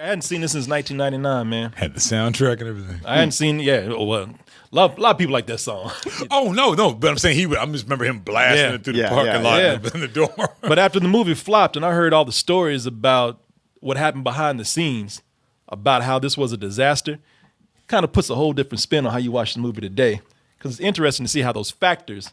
I hadn't seen this since 1999, man. Had the soundtrack and everything. I hadn't seen, well, a lot of people like that song. Oh, no. But I'm saying I just remember him blasting it through the parking lot and the door. But after the movie flopped and I heard all the stories about what happened behind the scenes, about how this was a disaster, kind of puts a whole different spin on how you watch the movie today. Because it's interesting to see how those factors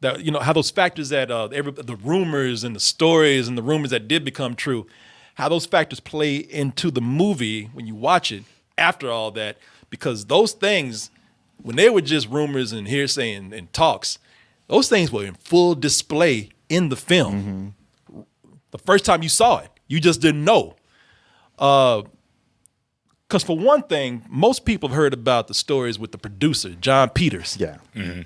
that, the rumors and the stories and the rumors that did become true, how those factors play into the movie when you watch it after all that, because those things, when they were just rumors and hearsay and talks, those things were in full display in the film. Mm-hmm. The first time you saw it, you just didn't know. Because for one thing, most people have heard about the stories with the producer, John Peters. Yeah. Mm-hmm.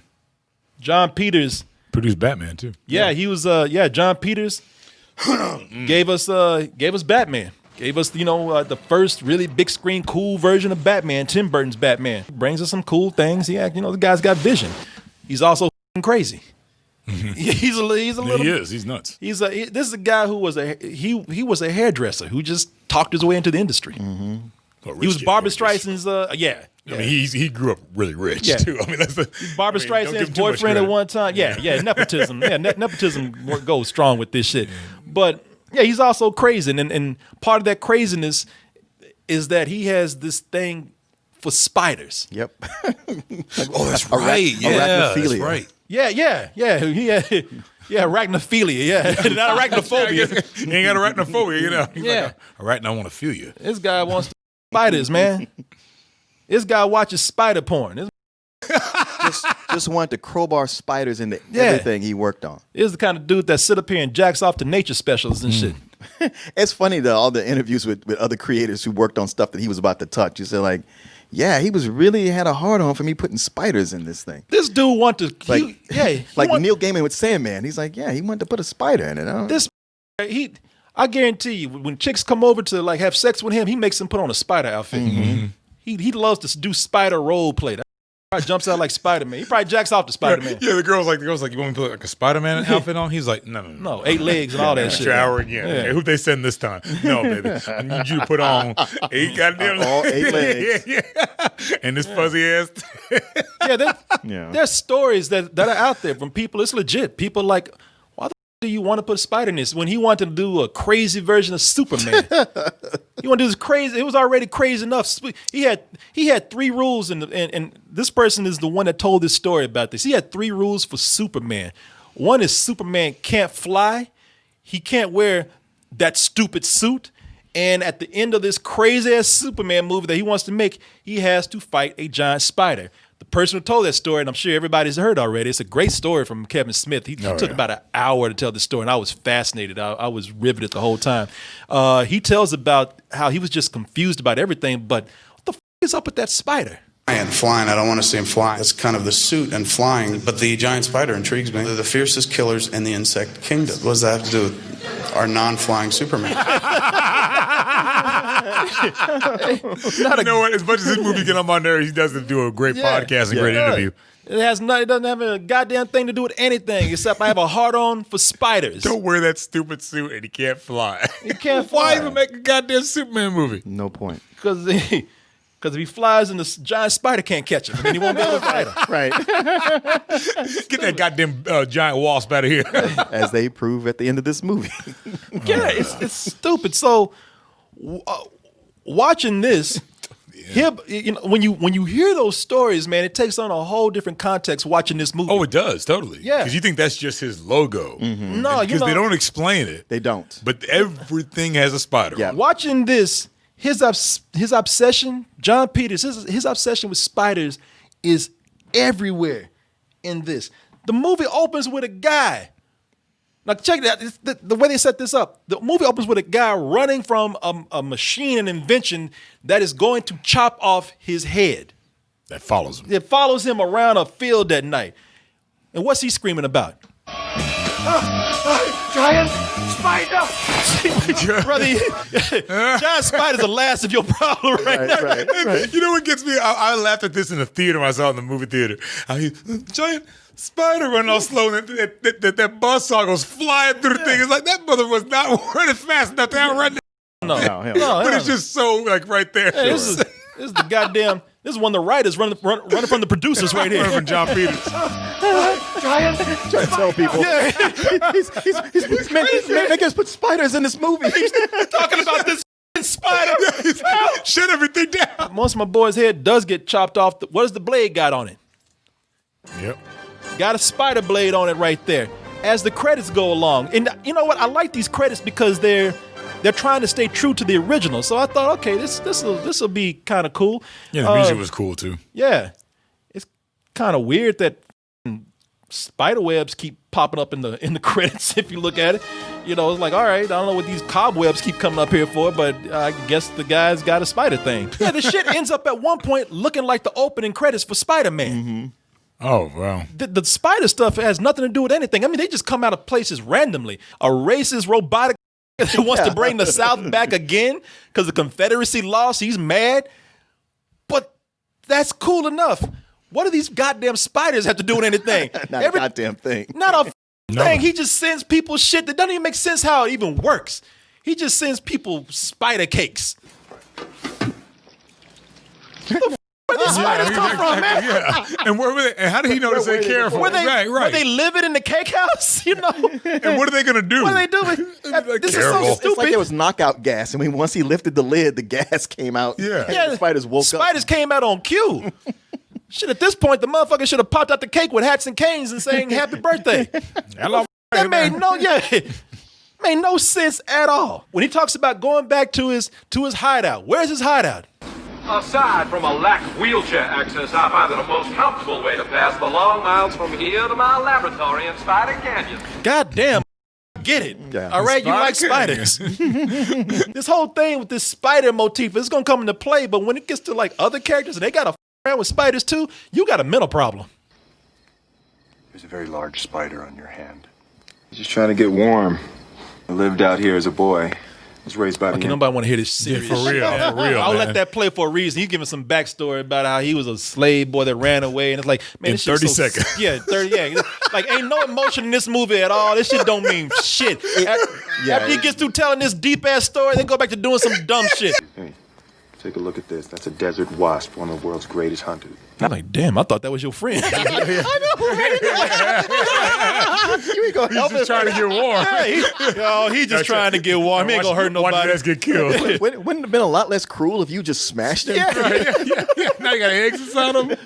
John Peters. Produced Batman, too. Yeah, he was, John Peters gave us Batman. Gave us, the first really big screen cool version of Batman, Tim Burton's Batman. Brings us some cool things. The guy's got vision. He's also crazy. Mm-hmm. He's a little. He is. He's nuts. This is a guy who was he was a hairdresser who just talked his way into the industry. Mm-hmm. He was Barbra Streisand's. I mean, he grew up really rich too. I mean, that's Barbra Streisand's boyfriend at one time. Yeah, nepotism. Nepotism goes strong with this shit. But yeah, he's also crazy, and part of that craziness is that he has this thing for spiders. Yep. That's right. Arachnophilia. That's right. Yeah. Arachnophilia. Yeah, not arachnophobia. He ain't got arachnophobia, He's like, arachno, I want to feel you. This guy wants spiders, man. This guy watches spider porn. Just wanted to crowbar spiders into everything he worked on. This is the kind of dude that sit up here and jacks off to nature specialists and shit. It's funny though, all the interviews with other creators who worked on stuff that he was about to touch. You said like, yeah, he was really had a hard on for me putting spiders in this thing. This dude wanted to, Neil Gaiman with Sandman. He's like, yeah, he wanted to put a spider in it. I guarantee you, when chicks come over to like have sex with him, he makes them put on a spider outfit. Mm-hmm. He loves to do spider role play. That probably jumps out like Spider-Man. He probably jacks off to Spider-Man. Yeah, the girl's like, you want me to put like a Spider-Man outfit on? He's like, no. 8 legs and all that shit. Shower again. Yeah. Okay, who they send this time? No, baby. I need you to put on 8 goddamn legs. All 8 legs. Yeah. And this fuzzy ass. There's stories that are out there from people. It's legit. People like, why the do you want to put a spider in this? When he wanted to do a crazy version of Superman. You want to do this crazy? It was already crazy enough. He had 3 rules, and this person is the one that told this story about this. He had 3 rules for Superman. One is Superman can't fly. He can't wear that stupid suit. And at the end of this crazy ass Superman movie that he wants to make, he has to fight a giant spider. The person who told that story, and I'm sure everybody's heard already, it's a great story from Kevin Smith. He took about an hour to tell the story, and I was fascinated. I was riveted the whole time. He tells about how he was just confused about everything, but what the is up with that spider? And flying, I don't want to see him flying. That's kind of the suit and flying, but the giant spider intrigues me. They're the fiercest killers in the insect kingdom. What does that have to do with our non-flying Superman? You know what? As much as this movie get on my nerves, he doesn't do a great podcast and great interview. It doesn't have a goddamn thing to do with anything except I have a hard on for spiders. Don't wear that stupid suit and he can't fly. He can't fly. Why even make a goddamn Superman movie? No point. Because if he flies and the giant spider can't catch him, then he won't be able to fight him. Right. Get that goddamn giant wasp out of here. As they prove at the end of this movie. Yeah, it's stupid. So watching this, when you hear those stories, man, it takes on a whole different context watching this movie. Oh, it does, totally. Yeah. Because you think that's just his logo. Mm-hmm. No, because they don't explain it. They don't. But everything has a spider. Yeah. Watching this, his obsession, John Peters, his obsession with spiders is everywhere in this. The movie opens with a guy. Now check that. The way they set this up. The movie opens with a guy running from a machine, an invention that is going to chop off his head. That follows him. It follows him around a field that night. And what's he screaming about? Giant spider! Brother, giant spider's the last of your problem right now. Right. You know what gets me? I laughed at this in the theater when I saw it in the movie theater. Giant spider running all slow, and that buzzsaw goes flying through the thing. It's like that mother was not running fast enough to outrun No. But it's just so like right there. Hey, this is the goddamn. This is one of the writers running from the producers right here. From John Peters. Trying to tell people. Yeah. he's making us put spiders in this movie. He's talking about this spider. Shut everything down. Once my boy's head does get chopped off, what does the blade got on it? Yep. Got a spider blade on it right there. As the credits go along, and you know what? I like these credits because they're trying to stay true to the original. So I thought, okay, this will be kind of cool. Yeah, the music was cool too. Yeah, it's kind of weird that spider webs keep popping up in the credits. If you look at it, you know, it's like, all right, I don't know what these cobwebs keep coming up here for, but I guess the guy's got a spider thing. Yeah, the shit ends up at one point looking like the opening credits for Spider-Man. Mm-hmm. Oh, wow. The spider stuff has nothing to do with anything. I mean, they just come out of places randomly. A racist robotic that wants to bring the South back again because the Confederacy lost. He's mad. But that's cool enough. What do these goddamn spiders have to do with anything? Not a goddamn thing. Not a thing. He just sends people shit that doesn't even make sense how it even works. He just sends people spider cakes. Where these spiders come from, man? Yeah. And where were they? And how did he know to say careful? Were they living in the cake house? You know? And what are they gonna do? What are they doing? This is so stupid. It's like there was knockout gas. I mean, once he lifted the lid, the gas came out. Yeah. The spiders woke up. Spiders came out on cue. Shit, at this point, the motherfucker should have popped out the cake with hats and canes and saying happy birthday. That made no sense at all. When he talks about going back to his hideout, where's his hideout? Aside from a lack of wheelchair access, I find it the most comfortable way to pass the long miles from here to my laboratory in Spider Canyon. God damn, get it. Yeah. All right, you like spiders. This whole thing with this spider motif is going to come into play, but when it gets to like other characters and they got to around with spiders too, you got a mental problem. There's a very large spider on your hand. He's just trying to get warm. I lived out here as a boy. I was raised by the nobody want to hear this serious for real, shit. for real. I'll man. let that play for a reason. He's giving some backstory about how he was a slave boy that ran away, and it's like, man, in this shit's 30 so, seconds. Yeah, 30. Yeah, like ain't no emotion in this movie at all. This shit don't mean shit. After he gets through telling this deep ass story, then go back to doing some dumb shit. Hey, take a look at this. That's a desert wasp, one of the world's greatest hunters. I'm like, damn, I thought that was your friend. I know, right? You ain't gonna help He's just trying to get warm. He just trying to get warm. He ain't gonna hurt nobody. Watch get killed. Wouldn't it have been a lot less cruel if you just smashed him? Yeah. Now you got eggs on him.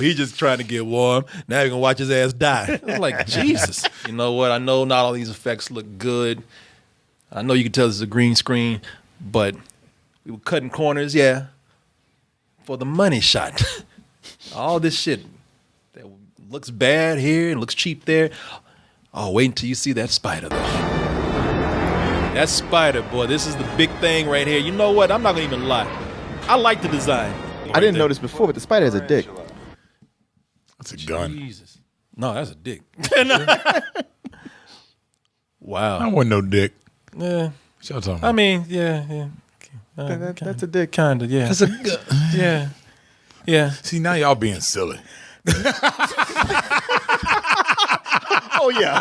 He just trying to get warm. Now you're gonna watch his ass die. I was like, Jesus. You know what? I know not all these effects look good. I know you can tell this is a green screen, but we were cutting corners, yeah, for the money shot. All this shit that looks bad here and looks cheap there. Oh, wait until you see that spider, though. That spider, boy, this is the big thing right here. You know what? I'm not going to even lie. I like the design. I didn't notice before, but the spider has a dick. That's a gun. Jesus. No, that's a dick. Wow. I wasn't no dick. Yeah. What y'all talking about? I mean, yeah. That's a dick. Kind of, yeah. That's a gun. Yeah. Yeah. See, now y'all being silly. Oh, yeah.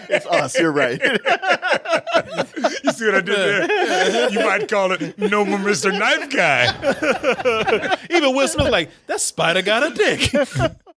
It's us. You're right. You see what I did there? You might call it No More Mr. Knife Guy. Even Will Smith's like, that spider got a dick.